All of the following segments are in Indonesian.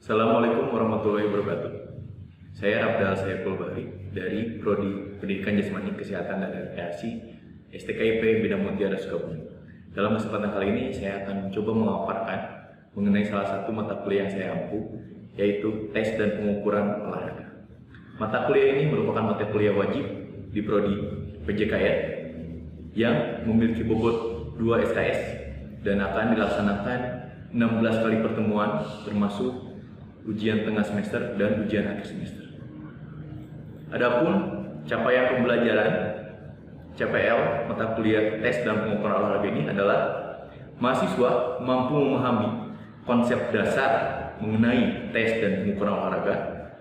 Assalamualaikum warahmatullahi wabarakatuh. Saya Abdal Saiful Bahri dari Prodi Pendidikan Jasmani Kesehatan dan Rekreasi STKIP Bina Mutiara Sukabumi. Dalam kesempatan kali ini saya akan mencoba memaparkan mengenai salah satu mata kuliah yang saya ampu, yaitu tes dan pengukuran olahraga. Mata kuliah ini merupakan mata kuliah wajib di Prodi PJKR yang memiliki bobot 2 SKS dan akan dilaksanakan 16 kali pertemuan termasuk ujian tengah semester dan ujian akhir semester. Adapun capaian pembelajaran CPL mata kuliah tes dan pengukuran olahraga ini adalah mahasiswa mampu memahami konsep dasar mengenai tes dan pengukuran olahraga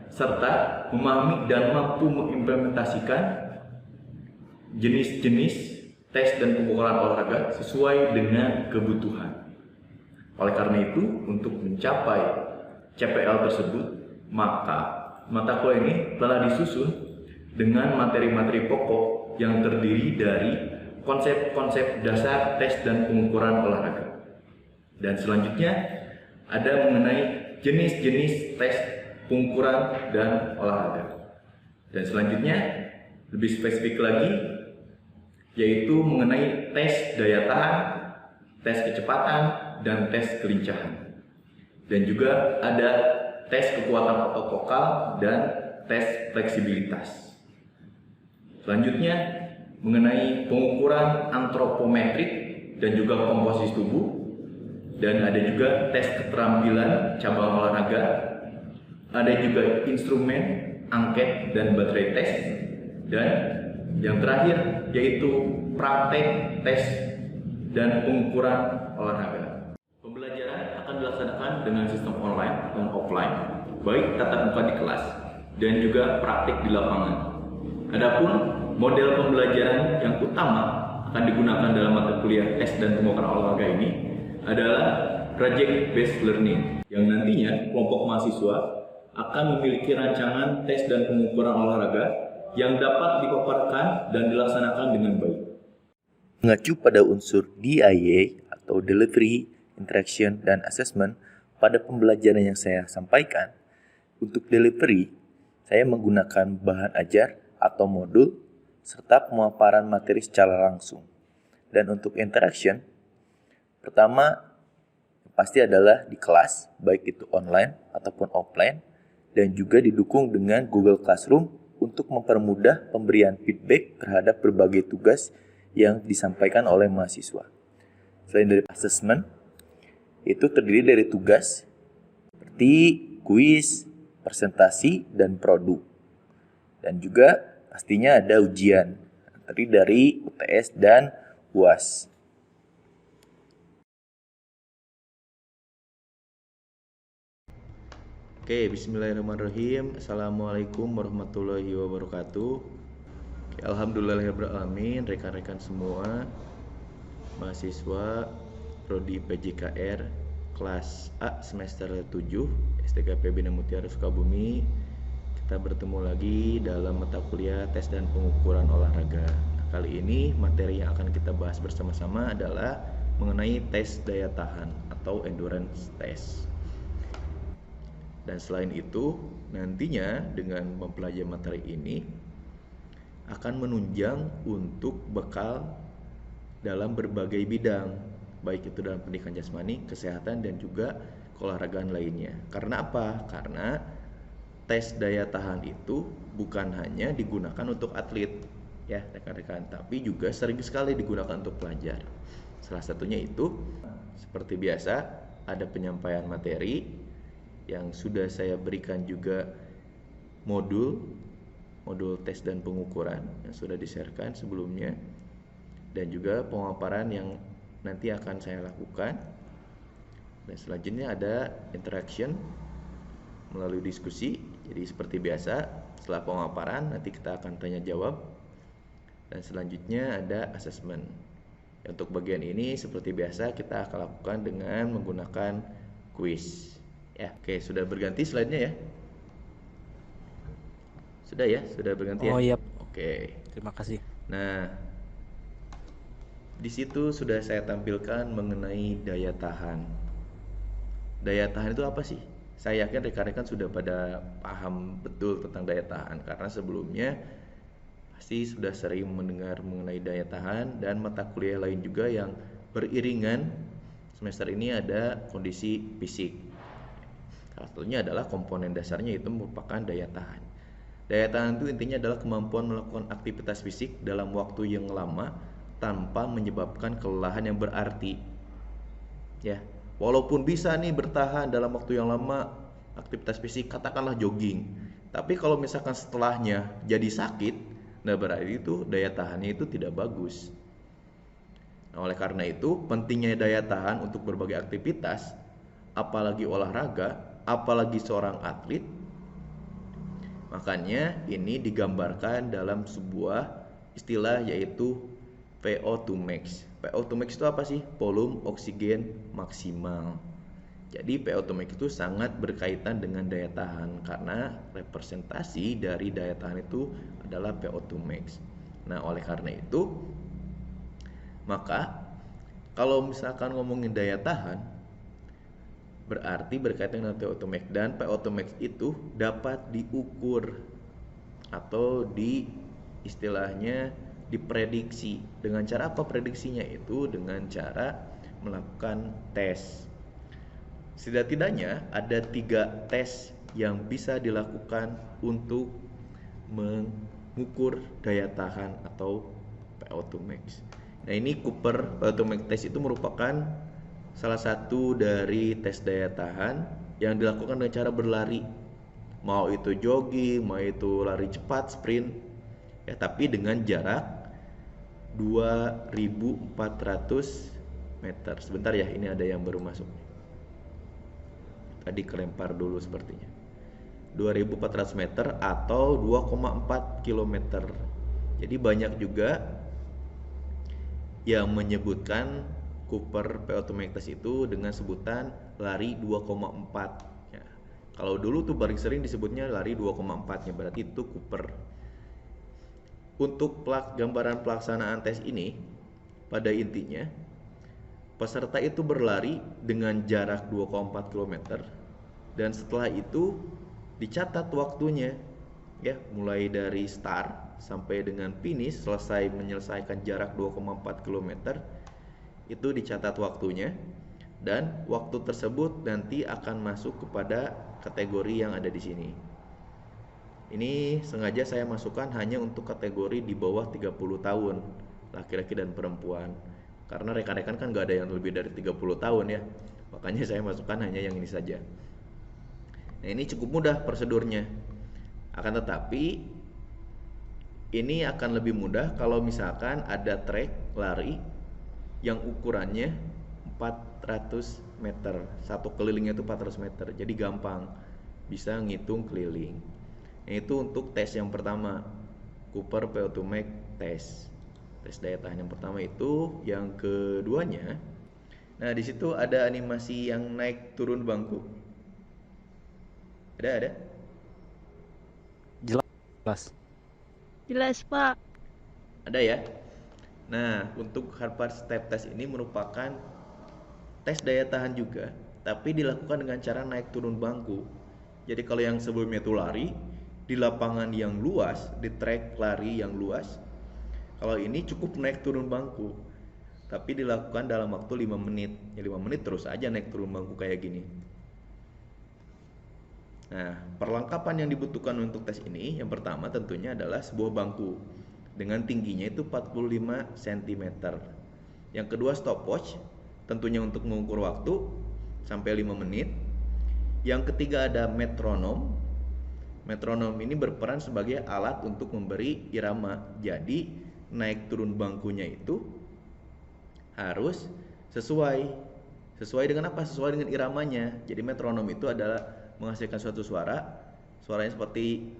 serta memahami dan mampu mengimplementasikan jenis-jenis tes dan pengukuran olahraga sesuai dengan kebutuhan. Oleh karena itu, untuk mencapai CPL tersebut, maka mata kuliah ini telah disusun dengan materi-materi pokok yang terdiri dari konsep-konsep dasar tes dan pengukuran olahraga. Dan selanjutnya ada mengenai jenis-jenis tes pengukuran dan olahraga. Dan selanjutnya lebih spesifik lagi yaitu mengenai tes daya tahan, tes kecepatan, dan tes kelincahan. Dan juga ada tes kekuatan otot vokal dan tes fleksibilitas. Selanjutnya mengenai pengukuran antropometrik dan juga komposisi tubuh, dan ada juga tes keterampilan cabang olahraga, ada juga instrumen, angket, dan baterai tes, dan yang terakhir yaitu praktek tes dan pengukuran olahraga. Pembelajaran akan dilaksanakan dengan sistem online dan offline, baik tatap muka di kelas dan juga praktik di lapangan. Adapun model pembelajaran yang utama akan digunakan dalam mata kuliah tes dan pengukuran olahraga ini adalah project based learning, yang nantinya kelompok mahasiswa akan memiliki rancangan tes dan pengukuran olahraga yang dapat dipaparkan dan dilaksanakan dengan baik. Mengacu pada unsur DIA atau Delivery, Interaction, dan Assessment pada pembelajaran yang saya sampaikan, untuk delivery, saya menggunakan bahan ajar atau modul serta pemaparan materi secara langsung. Dan untuk interaction, pertama pasti adalah di kelas, baik itu online ataupun offline, dan juga didukung dengan Google Classroom untuk mempermudah pemberian feedback terhadap berbagai tugas yang disampaikan oleh mahasiswa. Selain dari assessment, itu terdiri dari tugas seperti kuis, presentasi, dan produk. Dan juga pastinya ada ujian, terdiri dari UTS dan UAS. Oke, bismillahirrahmanirrahim. Assalamualaikum warahmatullahi wabarakatuh. Alhamdulillahirrahmanirrahim, rekan-rekan semua, mahasiswa Prodi PJKR kelas A semester 7 STKIP Bina Mutiara Sukabumi. Kita bertemu lagi dalam mata kuliah tes dan pengukuran olahraga. Kali ini materi yang akan kita bahas bersama-sama adalah mengenai tes daya tahan atau endurance test. Dan selain itu, nantinya dengan mempelajari materi ini akan menunjang untuk bekal dalam berbagai bidang, baik itu dalam pendidikan jasmani, kesehatan, dan juga keolahragaan lainnya. Karena apa? Karena tes daya tahan itu bukan hanya digunakan untuk atlet, ya rekan-rekan, tapi juga sering sekali digunakan untuk pelajar. Salah satunya itu, seperti biasa, ada penyampaian materi yang sudah saya berikan juga modul tes dan pengukuran yang sudah di-sharekan sebelumnya, dan juga pemaparan yang nanti akan saya lakukan. Dan selanjutnya ada interaction melalui diskusi. Jadi seperti biasa, setelah pemaparan nanti kita akan tanya jawab, dan selanjutnya ada assessment. Untuk bagian ini seperti biasa kita akan lakukan dengan menggunakan kuis. Ya, oke, sudah berganti slide-nya ya. Sudah ya, sudah berganti ya. Oh iya, Oke. terima kasih. Nah, di situ sudah saya tampilkan mengenai daya tahan. Daya tahan itu apa sih? Saya yakin rekan-rekan sudah pada paham betul tentang daya tahan karena sebelumnya pasti sudah sering mendengar mengenai daya tahan, dan mata kuliah lain juga yang beriringan semester ini ada kondisi fisik. Salah satunya adalah komponen dasarnya itu merupakan daya tahan. Daya tahan itu intinya adalah kemampuan melakukan aktivitas fisik dalam waktu yang lama tanpa menyebabkan kelelahan yang berarti. Ya, walaupun bisa nih bertahan dalam waktu yang lama aktivitas fisik, katakanlah jogging, tapi kalau misalkan setelahnya jadi sakit, nah berarti itu daya tahannya itu tidak bagus. Nah, oleh karena itu pentingnya daya tahan untuk berbagai aktivitas, apalagi olahraga, apalagi seorang atlet. Makanya ini digambarkan dalam sebuah istilah yaitu VO2 max. VO2 max itu apa sih? Volume oksigen maksimal. Jadi VO2 max itu sangat berkaitan dengan daya tahan karena representasi dari daya tahan itu adalah VO2 max. Nah, oleh karena itu maka kalau misalkan ngomongin daya tahan berarti berkaitan dengan VO2 max, dan VO2 max itu dapat diukur atau istilahnya diprediksi. Dengan cara apa prediksinya? Itu dengan cara melakukan tes. Setidak-tidaknya ada 3 tes yang bisa dilakukan untuk mengukur daya tahan atau VO2 max. Nah, ini Cooper VO2 max test itu merupakan salah satu dari tes daya tahan yang dilakukan dengan cara berlari. Mau itu jogging, mau itu lari cepat, sprint, ya, tapi dengan jarak 2.400 meter. Sebentar ya, ini ada yang baru masuk. Tadi kelempar dulu sepertinya. 2.400 meter atau 2,4 km. Jadi banyak juga yang menyebutkan Cooper VO2 max test itu dengan sebutan lari 2,4. Ya. Kalau dulu tuh paling sering disebutnya lari 2,4 nya, berarti itu Cooper. Untuk gambaran pelaksanaan tes ini, pada intinya peserta itu berlari dengan jarak 2,4 km, dan setelah itu dicatat waktunya, ya, mulai dari start sampai dengan finish selesai menyelesaikan jarak 2,4 km itu dicatat waktunya, dan waktu tersebut nanti akan masuk kepada kategori yang ada di sini. Ini sengaja saya masukkan hanya untuk kategori di bawah 30 tahun, laki-laki dan perempuan. Karena rekan-rekan kan gak ada yang lebih dari 30 tahun ya. Makanya saya masukkan hanya yang ini saja. Nah, ini cukup mudah prosedurnya. Akan tetapi ini akan lebih mudah kalau misalkan ada trek lari yang ukurannya 400 meter. Satu kelilingnya itu 400 meter. Jadi gampang bisa ngitung keliling. Nah, itu untuk tes yang pertama, Cooper VO2 max test. Tes daya tahan yang pertama itu. Yang keduanya, nah di situ ada animasi yang naik turun bangku. Ada? Jelas. Jelas, Pak. Ada ya? Nah, untuk Harvard Step Test ini merupakan tes daya tahan juga, tapi dilakukan dengan cara naik turun bangku. Jadi kalau yang sebelumnya itu lari di lapangan yang luas, di trek lari yang luas, kalau ini cukup naik turun bangku, tapi dilakukan dalam waktu 5 menit. Ya 5 menit terus aja naik turun bangku kayak gini. Nah, perlengkapan yang dibutuhkan untuk tes ini, yang pertama tentunya adalah sebuah bangku dengan tingginya itu 45 cm. Yang kedua stopwatch, tentunya untuk mengukur waktu sampai 5 menit. Yang ketiga ada metronom. Metronom ini berperan sebagai alat untuk memberi irama. Jadi naik turun bangkunya itu harus sesuai dengan apa? Sesuai dengan iramanya. Jadi metronom itu adalah menghasilkan suatu suaranya seperti.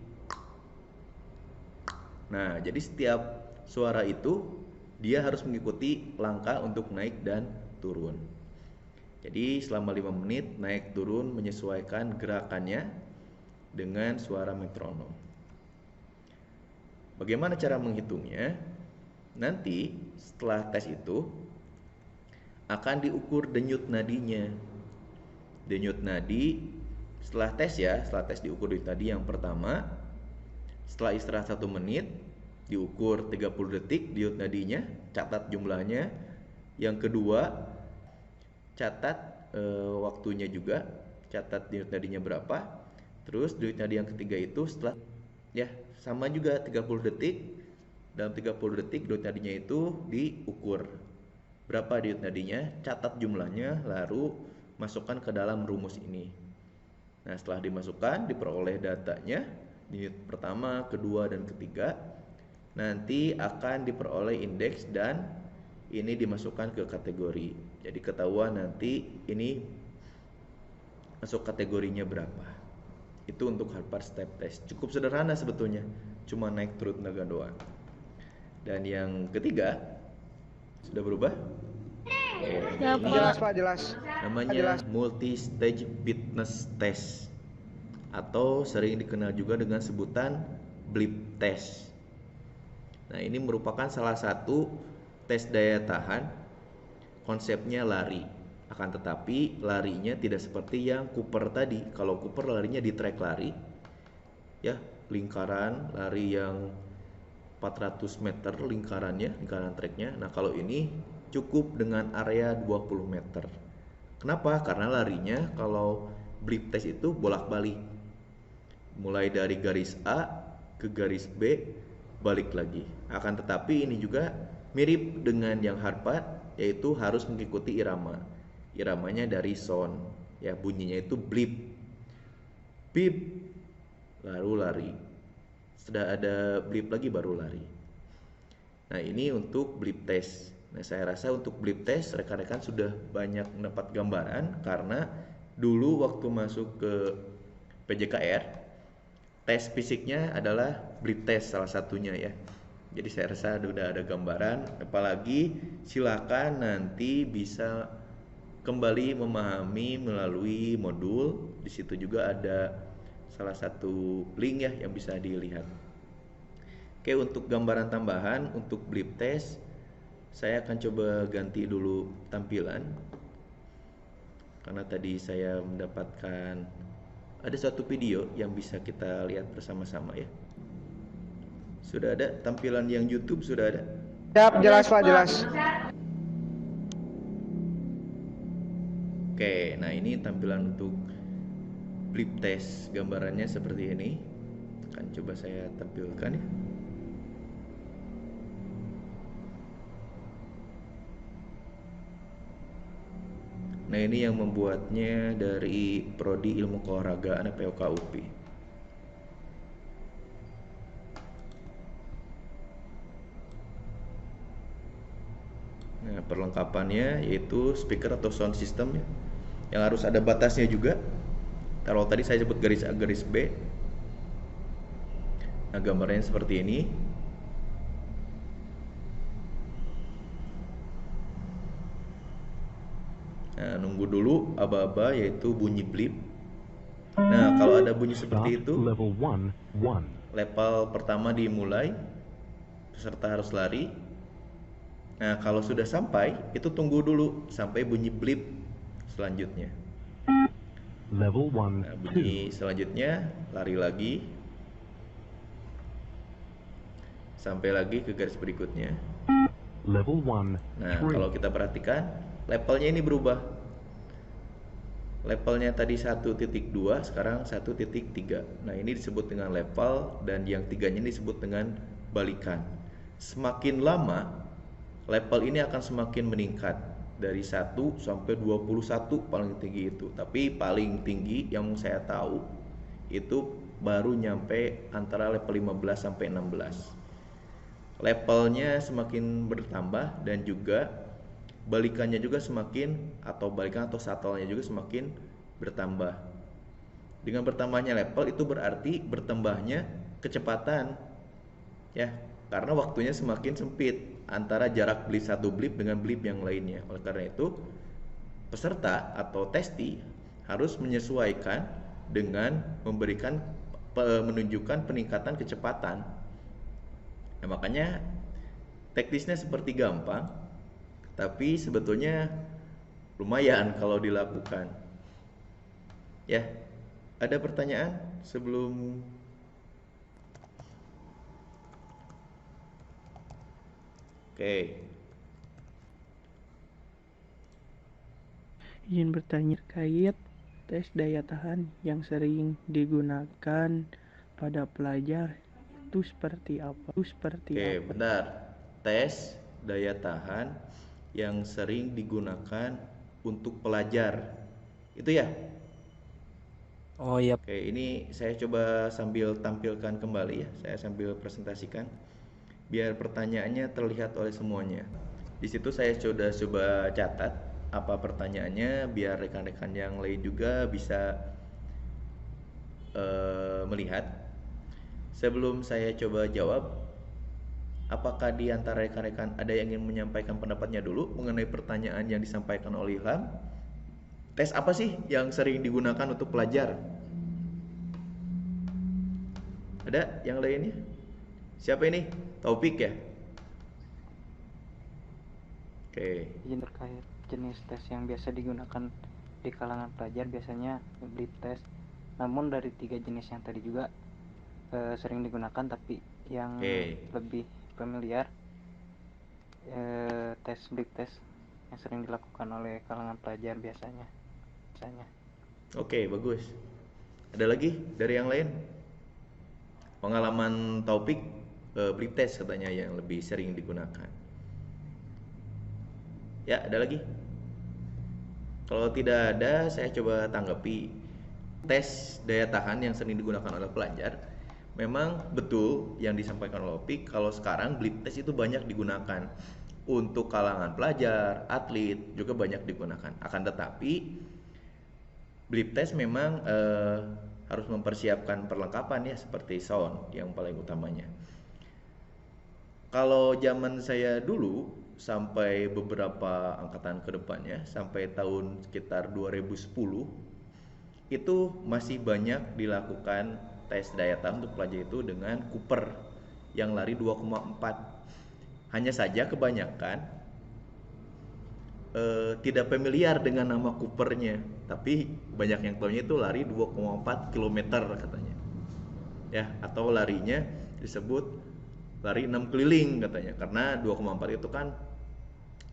Nah, jadi setiap suara itu dia harus mengikuti langkah untuk naik dan turun. Jadi selama 5 menit naik turun menyesuaikan gerakannya dengan suara metronom. Bagaimana cara menghitungnya? Nanti setelah tes itu akan diukur denyut nadinya. Denyut nadi Setelah tes diukur diut nadi yang pertama. Setelah istirahat 1 menit, diukur 30 detik diut nadinya, catat jumlahnya. Yang kedua, catat waktunya juga, catat diut nadinya berapa. Terus diut nadi yang ketiga itu setelah sama juga 30 detik. Dalam 30 detik diut nadinya itu diukur. Berapa diut nadinya, catat jumlahnya, lalu masukkan ke dalam rumus ini. Nah, setelah dimasukkan, diperoleh datanya di pertama, kedua, dan ketiga. Nanti akan diperoleh indeks dan ini dimasukkan ke kategori. Jadi ketahuan nanti ini masuk kategorinya berapa. Itu untuk Harvard Step Test. Cukup sederhana sebetulnya, cuma naik turun tenaga doang. Dan yang ketiga sudah berubah? Ya, Ini Jelas Pak. Pak, jelas. namanya multi-stage fitness test atau sering dikenal juga dengan sebutan blip test. Nah, ini merupakan salah satu tes daya tahan. Konsepnya lari. Akan tetapi larinya tidak seperti yang Cooper tadi. Kalau Cooper larinya di track lari, ya, lingkaran lari yang 400 meter lingkaran tracknya. Nah, kalau ini cukup dengan area 20 meter. Kenapa? Karena larinya kalau blip test itu bolak-balik. Mulai dari garis A ke garis B, balik lagi. Akan tetapi ini juga mirip dengan yang Harvard, yaitu harus mengikuti irama. Iramanya dari sound, ya, bunyinya itu blip. Bip, lalu lari. Sudah ada blip lagi baru lari. Nah, ini untuk blip test. Nah, saya rasa untuk blip test rekan-rekan sudah banyak mendapat gambaran karena dulu waktu masuk ke PJKR, tes fisiknya adalah blip test salah satunya ya. Jadi saya rasa sudah ada gambaran. Apalagi silakan nanti bisa kembali memahami melalui modul. Di situ juga ada salah satu link ya yang bisa dilihat. Oke, untuk gambaran tambahan untuk blip test, saya akan coba ganti dulu tampilan karena tadi saya mendapatkan ada satu video yang bisa kita lihat bersama-sama ya. Sudah ada tampilan yang YouTube, sudah ada. Siap, jelas Pak, jelas. Oke, nah ini tampilan untuk blip test, gambarannya seperti ini. Akan coba saya tampilkan ya. Nah, ini yang membuatnya dari Prodi Ilmu Keolahragaan POK UPI. Nah, perlengkapannya yaitu speaker atau sound system ya, yang harus ada batasnya juga. Kalau tadi saya sebut garis A, garis B. Nah, gambarnya seperti ini. Nah, nunggu dulu aba-aba yaitu bunyi blip. Nah, kalau ada bunyi seperti itu, level pertama dimulai, peserta harus lari. Nah, kalau sudah sampai, itu tunggu dulu sampai bunyi blip selanjutnya. Level 1, Nah, bunyi selanjutnya lari lagi sampai lagi ke garis berikutnya. level 1, Nah, kalau kita perhatikan levelnya ini berubah. Levelnya tadi 1.2, sekarang 1.3. Nah, ini disebut dengan level dan yang tiganya ini disebut dengan balikan. Semakin lama level ini akan semakin meningkat dari 1 sampai 21 paling tinggi itu. Tapi paling tinggi yang saya tahu itu baru nyampe antara level 15 sampai 16. Levelnya semakin bertambah dan juga balikannya juga semakin, atau balikan atau shuttle-nya juga semakin bertambah. Dengan bertambahnya level itu berarti bertambahnya kecepatan ya, karena waktunya semakin sempit antara jarak blip satu blip dengan blip yang lainnya. Oleh karena itu peserta atau testi harus menyesuaikan dengan memberikan menunjukkan peningkatan kecepatan. Nah, makanya teknisnya seperti gampang, tapi sebetulnya lumayan kalau dilakukan. Ya, Ada pertanyaan sebelum Oke, Izin bertanya terkait tes daya tahan yang sering digunakan pada pelajar itu seperti apa? bentar. Tes daya tahan yang sering digunakan untuk pelajar. Itu ya? Oh iya. Oke, ini saya coba sambil tampilkan kembali ya. Saya sambil presentasikan biar pertanyaannya terlihat oleh semuanya. Di situ saya sudah coba catat apa pertanyaannya biar rekan-rekan yang lain juga bisa melihat. Sebelum saya coba jawab, apakah di antara rekan-rekan ada yang ingin menyampaikan pendapatnya dulu mengenai pertanyaan yang disampaikan oleh Ilham? Tes apa sih yang sering digunakan untuk pelajar? Ada yang lainnya? Siapa ini? Taufik ya? Oke. Izin terkait jenis tes yang biasa digunakan di kalangan pelajar biasanya blip test. Namun dari 3 jenis yang tadi juga sering digunakan, tapi yang lebih familiar tes blip test yang sering dilakukan oleh kalangan pelajar biasanya. Oke, bagus. Ada lagi dari yang lain? Pengalaman Taufik blip test katanya yang lebih sering digunakan. Ya, ada lagi? Kalau tidak ada, saya coba tanggapi. Tes daya tahan yang sering digunakan oleh pelajar, memang betul yang disampaikan oleh Opik. Kalau sekarang blip test itu banyak digunakan untuk kalangan pelajar, atlet juga banyak digunakan. Akan tetapi blip test memang harus mempersiapkan perlengkapan ya, seperti sound yang paling utamanya. Kalau zaman saya dulu sampai beberapa angkatan ke depannya, sampai tahun sekitar 2010, itu masih banyak dilakukan tes daya tahan untuk pelajar itu dengan Cooper yang lari 2,4. Hanya saja kebanyakan tidak familiar dengan nama Coopernya, tapi banyak yang tahunya itu lari 2,4 km katanya. Ya, atau larinya disebut lari 6 keliling katanya, karena 2,4 itu kan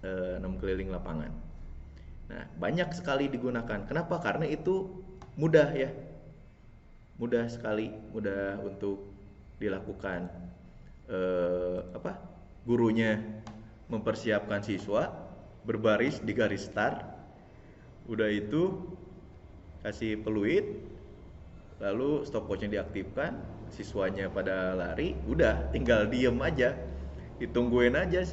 6 keliling lapangan. Nah, banyak sekali digunakan. Kenapa? Karena itu mudah ya. Mudah sekali, mudah untuk dilakukan. Gurunya mempersiapkan siswa berbaris di garis start. Udah itu kasih peluit, lalu stopwatchnya diaktifkan, siswanya pada lari, udah tinggal diem aja, ditungguin aja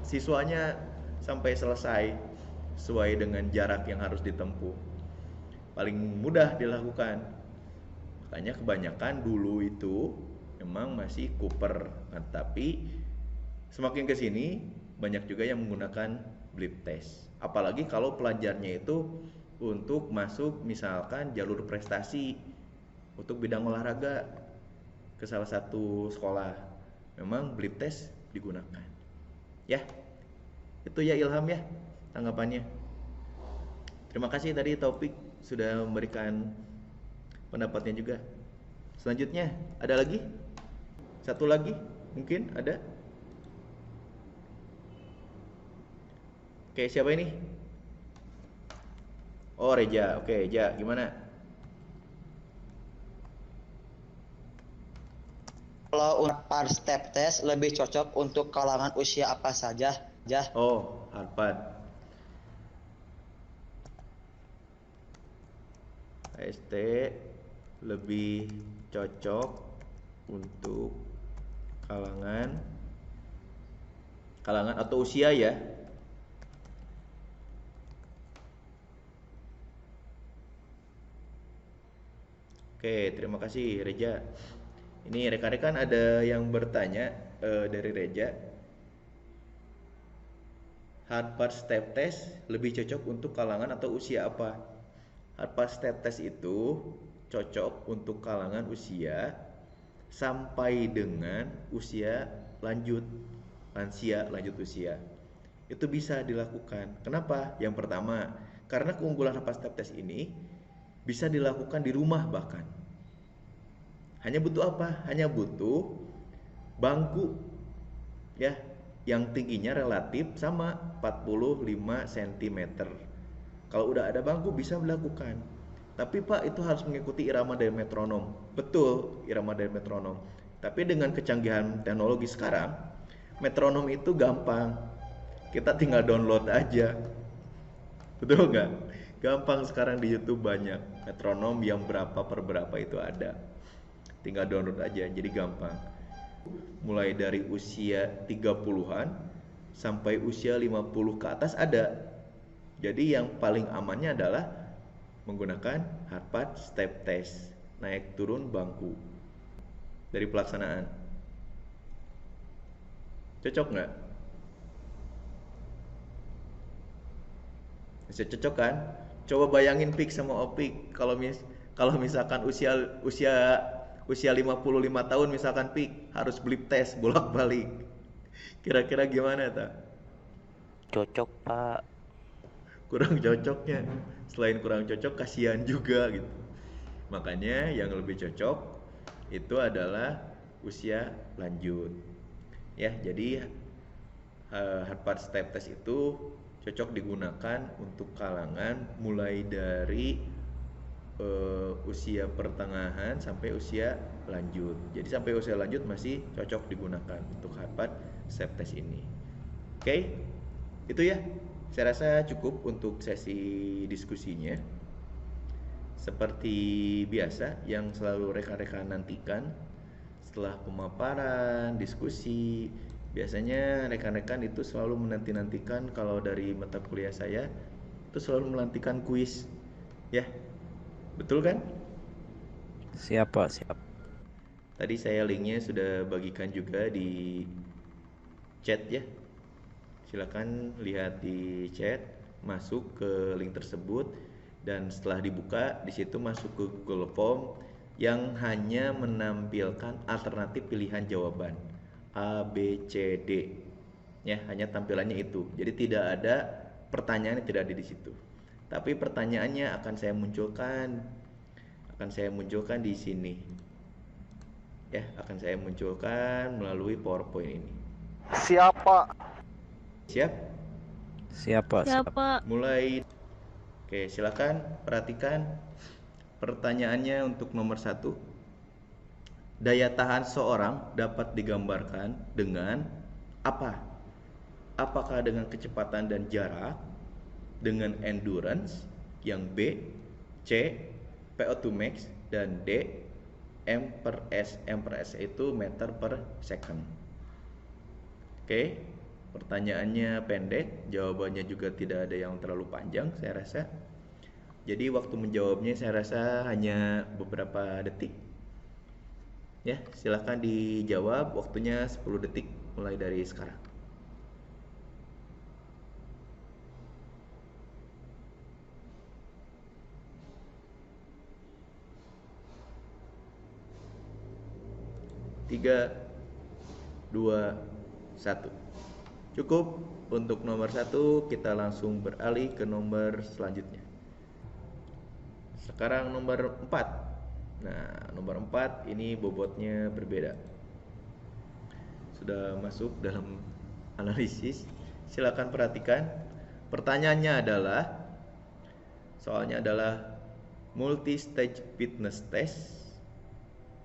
siswanya sampai selesai sesuai dengan jarak yang harus ditempuh. Paling mudah dilakukan. Makanya kebanyakan dulu itu memang masih Cooper, tapi semakin kesini banyak juga yang menggunakan blip test. Apalagi kalau pelajarnya itu untuk masuk misalkan jalur prestasi untuk bidang olahraga ke salah satu sekolah, memang blip test digunakan. Ya, itu ya Ilham ya tanggapannya. Terima kasih tadi Taufik sudah memberikan pendapatnya juga. Selanjutnya ada lagi? Satu lagi mungkin ada? Oke, siapa ini? Oh, Reja. Oke, Reja, gimana? Kalau Unpad step test lebih cocok untuk kalangan usia apa saja? Oh, Harpad. AST lebih cocok untuk kalangan atau usia ya. Oke, terima kasih Reja. Ini rekan-rekan ada yang bertanya dari Reja. Harpad step test lebih cocok untuk kalangan atau usia apa? Harpad step test itu cocok untuk kalangan usia sampai dengan usia lanjut usia. Itu bisa dilakukan. Kenapa? Yang pertama, karena keunggulan Harpad step test ini bisa dilakukan di rumah bahkan. Hanya butuh apa? Hanya butuh bangku ya, yang tingginya relatif sama 45 cm. Kalau udah ada bangku bisa melakukan. Tapi Pak, itu harus mengikuti irama dari metronom. Betul, irama dari metronom. Tapi dengan kecanggihan teknologi sekarang, metronom itu gampang. Kita tinggal download aja. Betul nggak? Gampang, sekarang di YouTube banyak metronom yang berapa per berapa itu ada. Tinggal download aja, jadi gampang. Mulai dari usia 30-an sampai usia 50 ke atas ada. Jadi yang paling amannya adalah menggunakan Harvard Step Test, naik turun bangku dari pelaksanaan. Cocok nggak? Bisa cocok kan? Coba bayangin Pik sama Opik kalau misalkan usia 55 tahun misalkan Pik harus blip tes bolak-balik. Kira-kira gimana tak? Cocok, Pak. Kurang cocoknya. Selain kurang cocok, kasihan juga gitu. Makanya yang lebih cocok itu adalah usia lanjut. Ya, jadi Harvard Step Test itu cocok digunakan untuk kalangan mulai dari usia pertengahan sampai usia lanjut. Jadi sampai usia lanjut masih cocok digunakan untuk Harvard Step Test ini. Oke, itu ya. Saya rasa cukup untuk sesi diskusinya. Seperti biasa yang selalu rekan-rekan nantikan setelah pemaparan, diskusi, biasanya rekan-rekan itu selalu menanti-nantikan kalau dari mata kuliah saya itu selalu menantikan kuis. Ya. Betul kan? Siap, Pak, siap. Tadi saya linknya sudah bagikan juga di chat ya. Silakan lihat di chat, masuk ke link tersebut, dan setelah dibuka di situ masuk ke Google Form yang hanya menampilkan alternatif pilihan jawaban A, B, C, D. Ya, hanya tampilannya itu. Jadi tidak ada pertanyaan, tidak ada di situ. Tapi pertanyaannya akan saya munculkan di sini. Ya, akan saya munculkan melalui PowerPoint ini. Siapa? Siap? Siap, Pak. Siapa? Mulai. Oke, silakan perhatikan pertanyaannya untuk nomor 1. Daya tahan seorang dapat digambarkan dengan apa? Apakah dengan kecepatan dan jarak, dengan endurance, yang B, C, PO2 max, dan D, M per S. M per S itu meter per second. Oke. Pertanyaannya pendek, jawabannya juga tidak ada yang terlalu panjang saya rasa. Jadi waktu menjawabnya saya rasa hanya beberapa detik. Ya, silahkan dijawab, waktunya 10 detik mulai dari sekarang. Tiga, 2, 1. Cukup. Untuk nomor 1 kita langsung beralih ke nomor selanjutnya. Sekarang nomor 4. Nah, nomor 4 ini bobotnya berbeda. Sudah masuk dalam analisis. Silakan perhatikan. Pertanyaannya adalah, soalnya adalah multi-stage fitness test.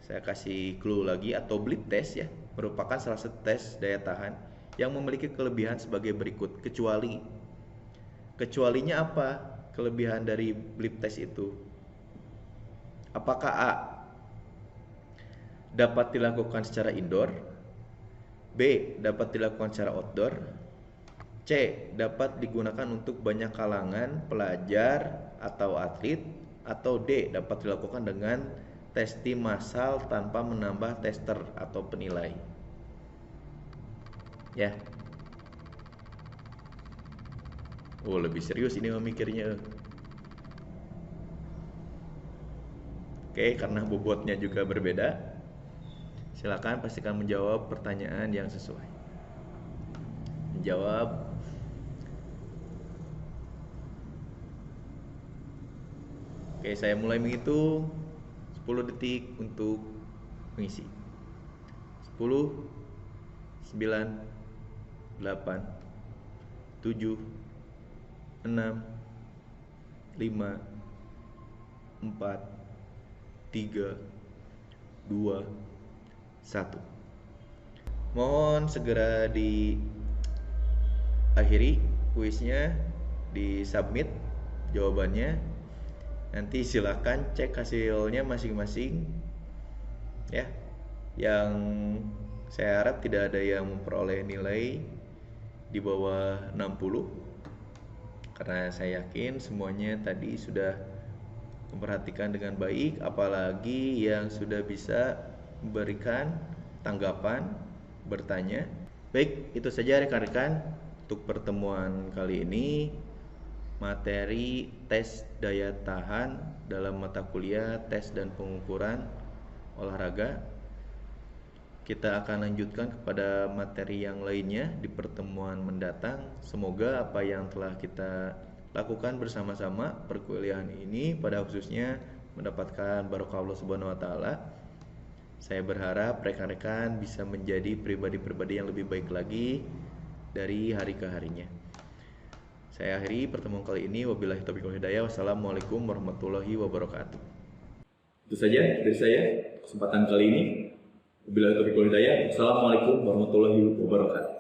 Saya kasih clue lagi, atau blip test ya, merupakan salah satu tes daya tahan yang memiliki kelebihan sebagai berikut. Kecualinya apa kelebihan dari blip test itu? Apakah A, dapat dilakukan secara indoor, B, dapat dilakukan secara outdoor, C, dapat digunakan untuk banyak kalangan pelajar atau atlet, atau D, dapat dilakukan dengan testing massal tanpa menambah tester atau penilai. Ya. Oh, lebih serius ini memikirnya. Oke, karena bobotnya juga berbeda. Silakan pastikan menjawab pertanyaan yang sesuai. Menjawab. Oke, saya mulai menghitung 10 detik untuk mengisi. 10, 9, 8, 7, 6, 5, 4, 3, 2, 1. Mohon segera diakhiri kuisnya, di-submit jawabannya. Nanti silakan cek hasilnya masing-masing ya. Yang saya harap tidak ada yang memperoleh nilai di bawah 60, karena saya yakin semuanya tadi sudah memperhatikan dengan baik, apalagi yang sudah bisa memberikan tanggapan, bertanya. Baik, itu saja rekan-rekan untuk pertemuan kali ini. Materi tes daya tahan dalam mata kuliah tes dan pengukuran olahraga. Kita akan lanjutkan kepada materi yang lainnya di pertemuan mendatang. Semoga apa yang telah kita lakukan bersama-sama perkuliahan ini pada khususnya mendapatkan barokah Allah Subhanahu wa taala. Saya berharap rekan-rekan bisa menjadi pribadi-pribadi yang lebih baik lagi dari hari ke harinya. Saya akhiri pertemuan kali ini. Wabillahi taufiq wal hidayah. Wassalamualaikum warahmatullahi wabarakatuh. Itu saja dari saya kesempatan kali ini. Wabillahi taufiq wal hidayah. Wassalamualaikum warahmatullahi wabarakatuh.